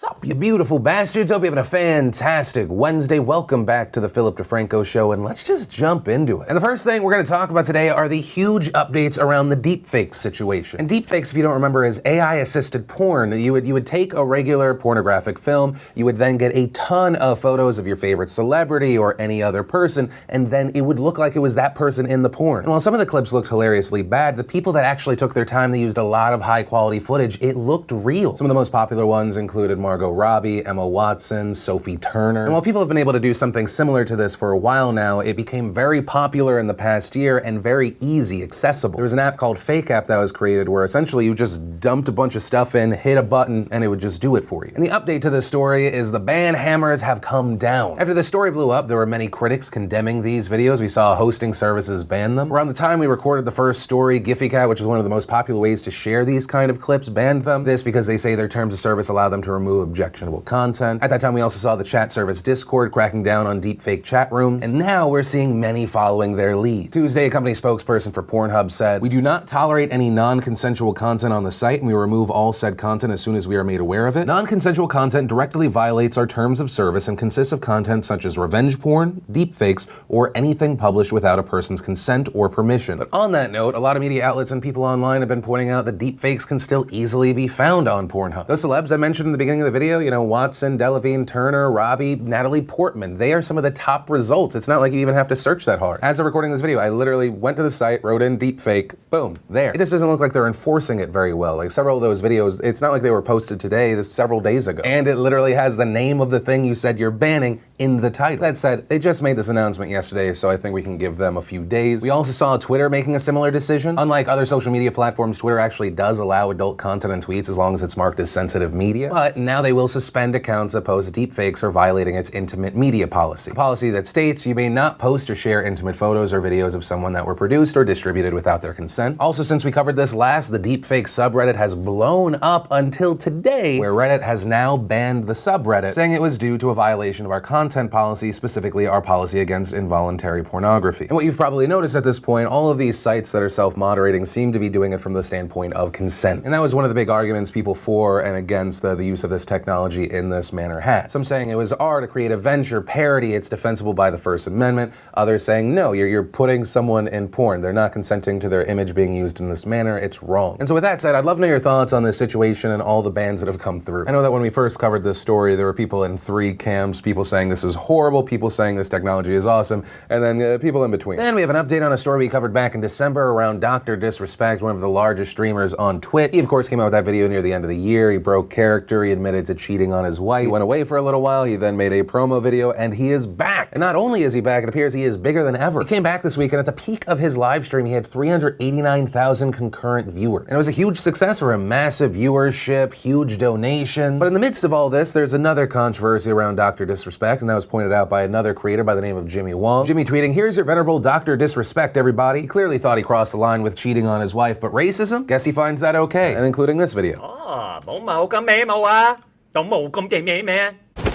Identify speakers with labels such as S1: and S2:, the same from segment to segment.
S1: Sup, you beautiful bastards? Hope you're having a fantastic Wednesday. Welcome back to the Philip DeFranco Show, and let's just jump into it. And the first thing we're going to talk about today are the huge updates around the deepfake situation. And deepfakes, if you don't remember, is AI-assisted porn. You would take a regular pornographic film, you would then get a ton of photos of your favorite celebrity or any other person, and then it would look like it was that person in the porn. And while some of the clips looked hilariously bad, the people that actually took their time, they used a lot of high-quality footage. It looked real. Some of the most popular ones included Margot Robbie, Emma Watson, Sophie Turner. And while people have been able to do something similar to this for a while now, it became very popular in the past year and very easy, accessible. There was an app called FakeApp that was created where essentially you just dumped a bunch of stuff in, hit a button, and it would just do it for you. And the update to this story is the ban hammers have come down. After the story blew up, there were many critics condemning these videos. We saw hosting services ban them. Around the time we recorded the first story, GiphyCat, which is one of the most popular ways to share these kind of clips, banned them. This because they say their terms of service allow them to remove objectionable content. At that time, we also saw the chat service Discord cracking down on deepfake chat rooms, and now we're seeing many following their lead. Tuesday, a company spokesperson for Pornhub said, "We do not tolerate any non-consensual content on the site, and we remove all said content as soon as we are made aware of it. Non-consensual content directly violates our terms of service and consists of content such as revenge porn, deepfakes, or anything published without a person's consent or permission." But on that note, a lot of media outlets and people online have been pointing out that deepfakes can still easily be found on Pornhub. Those celebs I mentioned in the beginning of the video, Watson, Delevingne, Turner, Robbie, Natalie Portman, they are some of the top results. It's not like you even have to search that hard. As of recording this video, I literally went to the site, wrote in deepfake, boom, there. It just doesn't look like they're enforcing it very well. Like several of those videos, it's not like they were posted today, this several days ago. And it literally has the name of the thing you said you're banning in the title. That said, they just made this announcement yesterday, so I think we can give them a few days. We also saw Twitter making a similar decision. Unlike other social media platforms, Twitter actually does allow adult content and tweets as long as it's marked as sensitive media. But now they will suspend accounts that post deepfakes for violating its intimate media policy. A policy that states you may not post or share intimate photos or videos of someone that were produced or distributed without their consent. Also, since we covered this last, the deepfake subreddit has blown up until today, where Reddit has now banned the subreddit, saying it was due to a violation of our content policy, specifically our policy against involuntary pornography. And what you've probably noticed at this point, all of these sites that are self-moderating seem to be doing it from the standpoint of consent. And that was one of the big arguments people for and against the use of this technology in this manner had. Some saying it was art, a creative venture, parody, it's defensible by the First Amendment. Others saying, no, you're putting someone in porn. They're not consenting to their image being used in this manner. It's wrong. And so with that said, I'd love to know your thoughts on this situation and all the bans that have come through. I know that when we first covered this story, there were people in three camps, people saying this is horrible, people saying this technology is awesome, and then people in between. Then we have an update on a story we covered back in December around Dr. Disrespect, one of the largest streamers on Twitch. He, of course, came out with that video near the end of the year. He broke character. He admitted to cheating on his wife. He went away for a little while. He then made a promo video, and he is back. And not only is he back, it appears he is bigger than ever. He came back this week, and at the peak of his live stream, he had 389,000 concurrent viewers. And it was a huge success for him. Massive viewership, huge donations. But in the midst of all this, there's another controversy around Dr. Disrespect, and that was pointed out by another creator by the name of Jimmy Wong. Jimmy tweeting, "Here's your venerable Dr. Disrespect, everybody." He clearly thought he crossed the line with cheating on his wife, but racism? Guess he finds that okay. And including this video.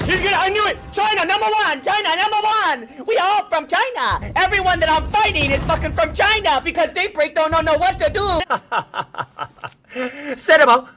S2: He's gonna, I knew it! China, number one! China, number one! We all from China! Everyone that I'm fighting is fucking from China because Daybreak don't know what to do! Said about,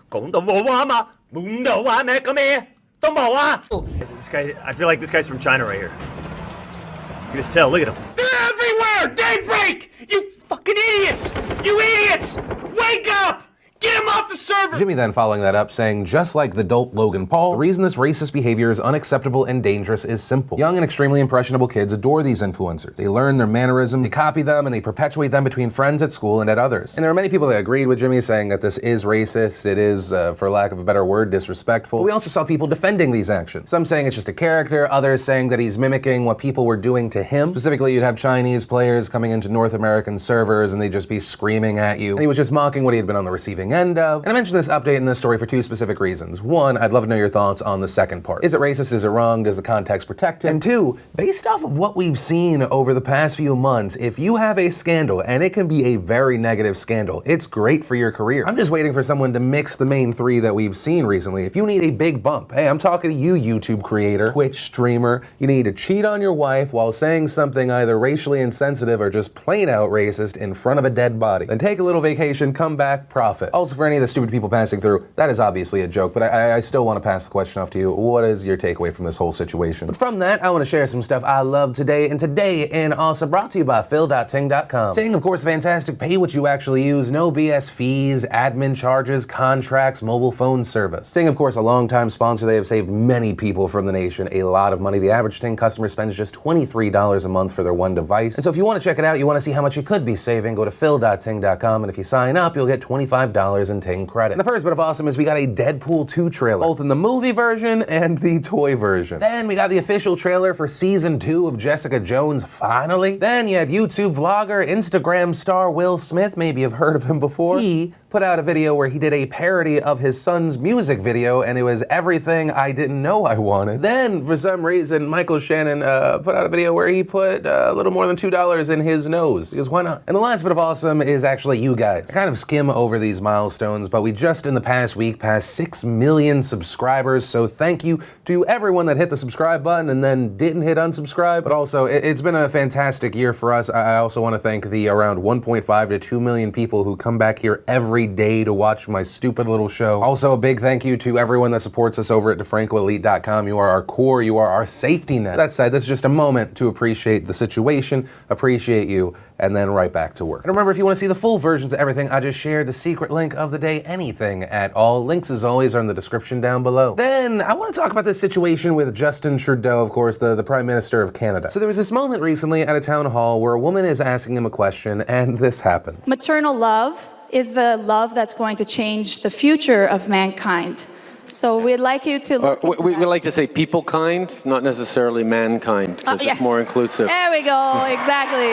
S3: This guy, I feel like this guy's from China right here. You can just tell, look at him.
S2: They're everywhere! Daybreak! You fucking idiots! You idiots! Wake up! Get him off the server!
S1: Jimmy then following that up saying, just like the dolt Logan Paul, the reason this racist behavior is unacceptable and dangerous is simple. Young and extremely impressionable kids adore these influencers. They learn their mannerisms, they copy them, and they perpetuate them between friends at school and at others. And there are many people that agreed with Jimmy saying that this is racist, it is, for lack of a better word, disrespectful. But we also saw people defending these actions. Some saying it's just a character, others saying that he's mimicking what people were doing to him. Specifically, you'd have Chinese players coming into North American servers and they'd just be screaming at you. And he was just mocking what he had been on the receiving end of. And I mentioned this update in this story for two specific reasons. One, I'd love to know your thoughts on the second part. Is it racist? Is it wrong? Does the context protect him? And two, based off of what we've seen over the past few months, if you have a scandal, and it can be a very negative scandal, it's great for your career. I'm just waiting for someone to mix the main three that we've seen recently. If you need a big bump, hey, I'm talking to you, YouTube creator, Twitch streamer, you need to cheat on your wife while saying something either racially insensitive or just plain out racist in front of a dead body. Then take a little vacation, come back, profit. Also, for any of the stupid people passing through, that is obviously a joke, but I still want to pass the question off to you. What is your takeaway from this whole situation? But from that, I want to share some stuff I love today, and today in Awesome brought to you by Phil.Ting.com. Ting, of course, fantastic, pay what you actually use, no BS fees, admin charges, contracts, mobile phone service. Ting, of course, a longtime sponsor. They have saved many people from the nation a lot of money. The average Ting customer spends just $23 a month for their one device. And so if you want to check it out, you want to see how much you could be saving, go to Phil.Ting.com, and if you sign up, you'll get $25 in Ting credit. And the first bit of awesome is we got a Deadpool 2 trailer, both in the movie version and the toy version. Then we got the official trailer for season 2 of Jessica Jones, finally. Then you had YouTube vlogger, Instagram star Will Smith, maybe you've heard of him before. He put out a video where he did a parody of his son's music video, and it was everything I didn't know I wanted. Then, for some reason, Michael Shannon put out a video where he put a little more than $2 in his nose, because why not? And the last bit of awesome is actually you guys. I kind of skim over these milestones, but we just in the past week passed 6 million subscribers, so thank you to everyone that hit the subscribe button and then didn't hit unsubscribe. But also, it's been a fantastic year for us. I also want to thank the around 1.5 to 2 million people who come back here every day to watch my stupid little show. Also, a big thank you to everyone that supports us over at DeFrancoElite.com. You are our core, you are our safety net. That said, this is just a moment to appreciate the situation, appreciate you, and then right back to work. And remember, if you want to see the full versions of everything I just shared, the secret link of the day, anything at all, links as always are in the description down below. Then I want to talk about this situation with Justin Trudeau, of course, the Prime Minister of Canada. So there was this moment recently at a town hall where a woman is asking him a question, and this happens.
S4: Maternal love is the love that's going to change the future of mankind. So we'd like you to look
S5: we like to say people kind, not necessarily mankind, because it's more inclusive.
S4: There we go, exactly.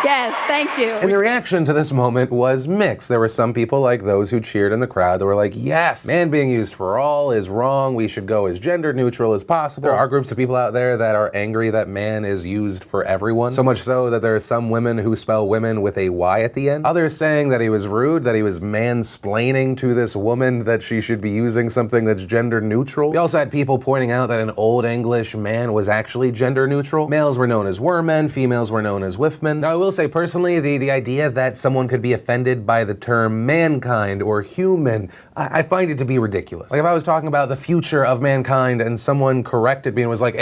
S4: Yes, thank you.
S1: And the reaction to this moment was mixed. There were some people, like those who cheered in the crowd, that were like, yes, man being used for all is wrong. We should go as gender neutral as possible. There are groups of people out there that are angry that man is used for everyone. So much so that there are some women who spell women with a Y at the end. Others saying that he was rude, that he was mansplaining to this woman that she should be using something that's gender neutral. We also had people pointing out that in Old English, man was actually gender neutral. Males were known as wermen, females were known as wiffmen. Now, I will say personally, the idea that someone could be offended by the term mankind or human, I find it to be ridiculous. Like if I was talking about the future of mankind and someone corrected me and was like,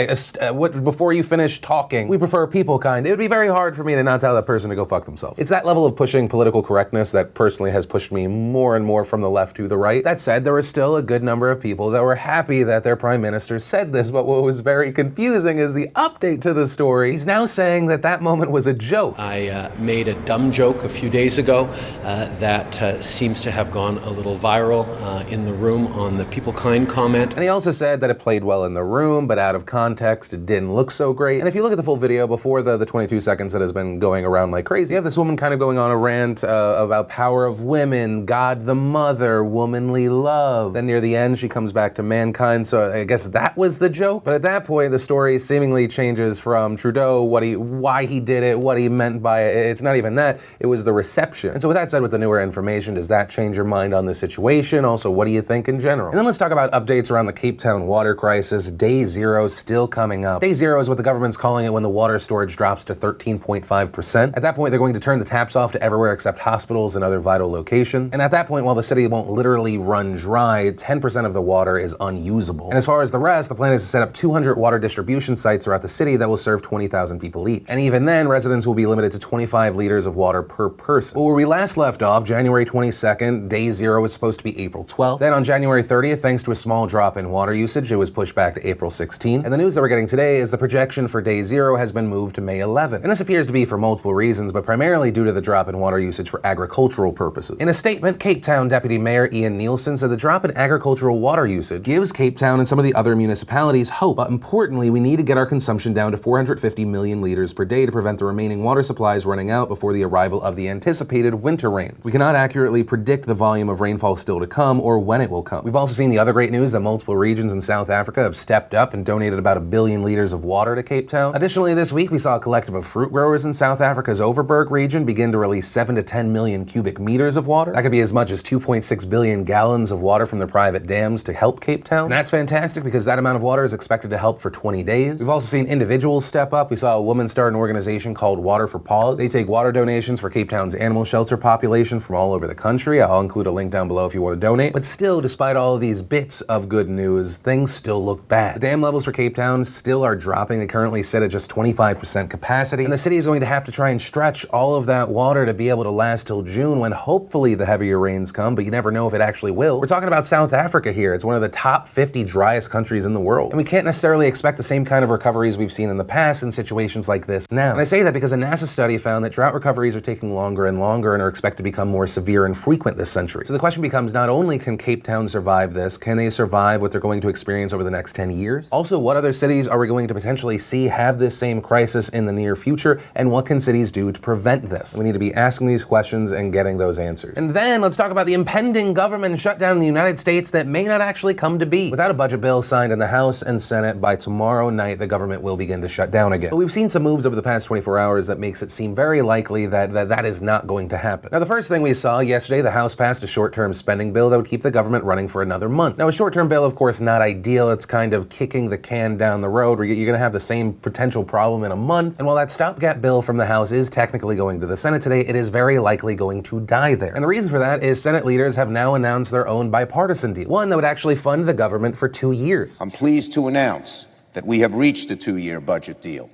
S1: before you finish talking, we prefer people kind, it would be very hard for me to not tell that person to go fuck themselves. It's that level of pushing political correctness that personally has pushed me more and more from the left to the right. That said, there was still a good number of people that were happy that their prime minister said this, but what was very confusing is the update to the story. He's now saying that that moment was a joke.
S6: I made a dumb joke a few days ago that seems to have gone a little viral in the room on the people kind comment.
S1: And he also said that it played well in the room, but out of context, it didn't look so great. And if you look at the full video before the 22 seconds that has been going around like crazy, you have this woman kind of going on a rant about power of women, God the mother, womanly love. Then near the end, she comes back to mankind, so I guess that was the joke. But at that point, the story seemingly changes from Trudeau, why he did it, what he meant by it. It's not even that, it was the reception. And so with that said, with the newer information, does that change your mind on the situation? Also, what do you think in general? And then let's talk about updates around the Cape Town water crisis. Day zero still coming up. Day zero is what the government's calling it when the water storage drops to 13.5%. At that point, they're going to turn the taps off to everywhere except hospitals and other vital locations. And at that point, while the city won't literally run dry, 10% of the water is unusable. And as far as the rest, the plan is to set up 200 water distribution sites throughout the city that will serve 20,000 people each. And even then, residents will be limited to 25 liters of water per person. Well, where we last left off, January 22nd, day zero was supposed to be April 12th. Then on January 30th, thanks to a small drop in water usage, it was pushed back to April 16th. And the news that we're getting today is the projection for day zero has been moved to May 11th. And this appears to be for multiple reasons, but primarily due to the drop in water usage for agricultural purposes. In a statement, Cape Town Deputy Mayor Ian Nielsen said the drop in agricultural water usage gives Cape Town and some of the other municipalities hope, but importantly, we need to get our consumption down to 450 million liters per day to prevent the remaining water supplies running out before the arrival of the anticipated winter rains. We cannot accurately predict the volume of rainfall still to come or when it will come. We've also seen the other great news that multiple regions in South Africa have stepped up and donated about 1 billion liters of water to Cape Town. Additionally, this week we saw a collective of fruit growers in South Africa's Overberg region begin to release 7 to 10 million cubic meters of water. That could be as much as 2.6 billion gallons of water from their private dams to help Cape Town. And that's fantastic because that amount of water is expected to help for 20 days. We've also seen individuals step up. We saw a woman start an organization called Water for pause. They take water donations for Cape Town's animal shelter population from all over the country. I'll include a link down below if you want to donate. But still, despite all of these bits of good news, things still look bad. The dam levels for Cape Town still are dropping. They currently sit at just 25% capacity, and the city is going to have to try and stretch all of that water to be able to last till June, when hopefully the heavier rains come, but you never know if it actually will. We're talking about South Africa here. It's one of the top 50 driest countries in the world, and we can't necessarily expect the same kind of recoveries we've seen in the past in situations like this now. And I say that because a NASA study found that drought recoveries are taking longer and longer and are expected to become more severe and frequent this century. So the question becomes, not only can Cape Town survive this, can they survive what they're going to experience over the next 10 years? Also, what other cities are we going to potentially see have this same crisis in the near future, and what can cities do to prevent this? We need to be asking these questions and getting those answers. And then let's talk about the impending government shutdown in the United States that may not actually come to be. Without a budget bill signed in the House and Senate by tomorrow night, the government will begin to shut down again. But we've seen some moves over the past 24 hours that makes it seem very likely that is not going to happen. Now, the first thing we saw yesterday, the House passed a short-term spending bill that would keep the government running for another month. Now, a short-term bill, of course, not ideal. It's kind of kicking the can down the road where you're going to have the same potential problem in a month. And while that stopgap bill from the House is technically going to the Senate today, it is very likely going to die there. And the reason for that is Senate leaders have now announced their own bipartisan deal, one that would actually fund the government for 2 years.
S7: I'm pleased to announce that we have reached a 2-year budget deal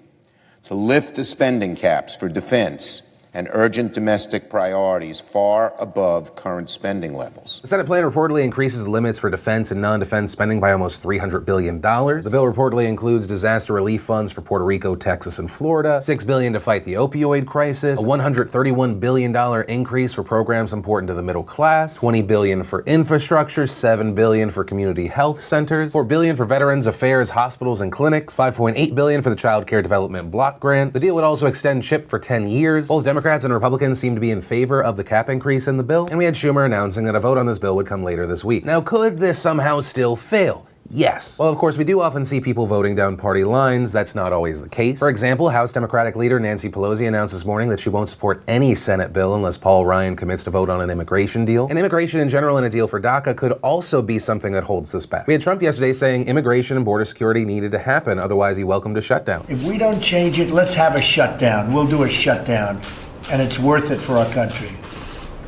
S7: to lift the spending caps for defense and urgent domestic priorities far above current spending levels.
S1: The Senate plan reportedly increases the limits for defense and non-defense spending by almost $300 billion. The bill reportedly includes disaster relief funds for Puerto Rico, Texas, and Florida, $6 billion to fight the opioid crisis, a $131 billion increase for programs important to the middle class, $20 billion for infrastructure, $7 billion for community health centers, $4 billion for Veterans Affairs hospitals and clinics, $5.8 billion for the Child Care Development Block Grant. The deal would also extend CHIP for 10 years. Both Democrats and Republicans seem to be in favor of the cap increase in the bill, and we had Schumer announcing that a vote on this bill would come later this week. Now, could this somehow still fail? Yes. Well, of course, we do often see people voting down party lines. That's not always the case. For example, House Democratic leader Nancy Pelosi announced this morning that she won't support any Senate bill unless Paul Ryan commits to vote on an immigration deal. And immigration in general and a deal for DACA could also be something that holds this back. We had Trump yesterday saying immigration and border security needed to happen, otherwise he welcomed a shutdown.
S8: If we don't change it, let's have a shutdown. We'll do a shutdown, and it's worth it for our country.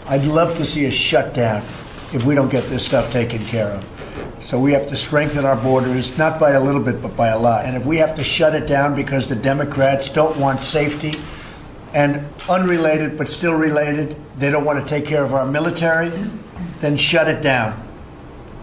S8: I'd love to see a shutdown if we don't get this stuff taken care of. So we have to strengthen our borders, not by a little bit, but by a lot. And if we have to shut it down because the Democrats don't want safety, and unrelated but still related, they don't want to take care of our military, then shut it down.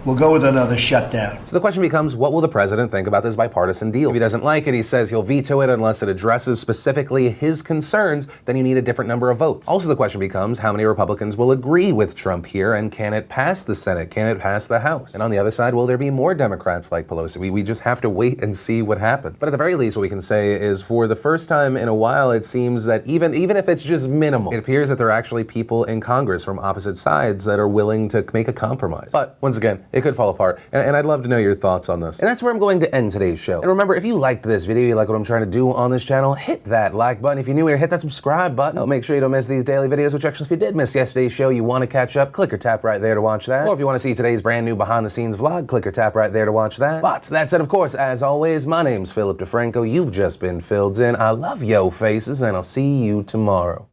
S8: We'll go with another shutdown.
S1: So the question becomes, what will the president think about this bipartisan deal? If he doesn't like it, he says he'll veto it unless it addresses specifically his concerns, then you need a different number of votes. Also, the question becomes, how many Republicans will agree with Trump here, and can it pass the Senate? Can it pass the House? And on the other side, will there be more Democrats like Pelosi? We just have to wait and see what happens. But at the very least, what we can say is, for the first time in a while, it seems that even if it's just minimal, it appears that there are actually people in Congress from opposite sides that are willing to make a compromise. But once again, it could fall apart, and I'd love to know your thoughts on this. And that's where I'm going to end today's show. And remember, if you liked this video, you like what I'm trying to do on this channel, hit that like button. If you're new here, hit that subscribe button. Make sure you don't miss these daily videos, which actually, if you did miss yesterday's show, you want to catch up, click or tap right there to watch that. Or if you want to see today's brand new behind the scenes vlog, click or tap right there to watch that. But that said, of course, as always, my name's Philip DeFranco. You've just been filled in. I love yo faces, and I'll see you tomorrow.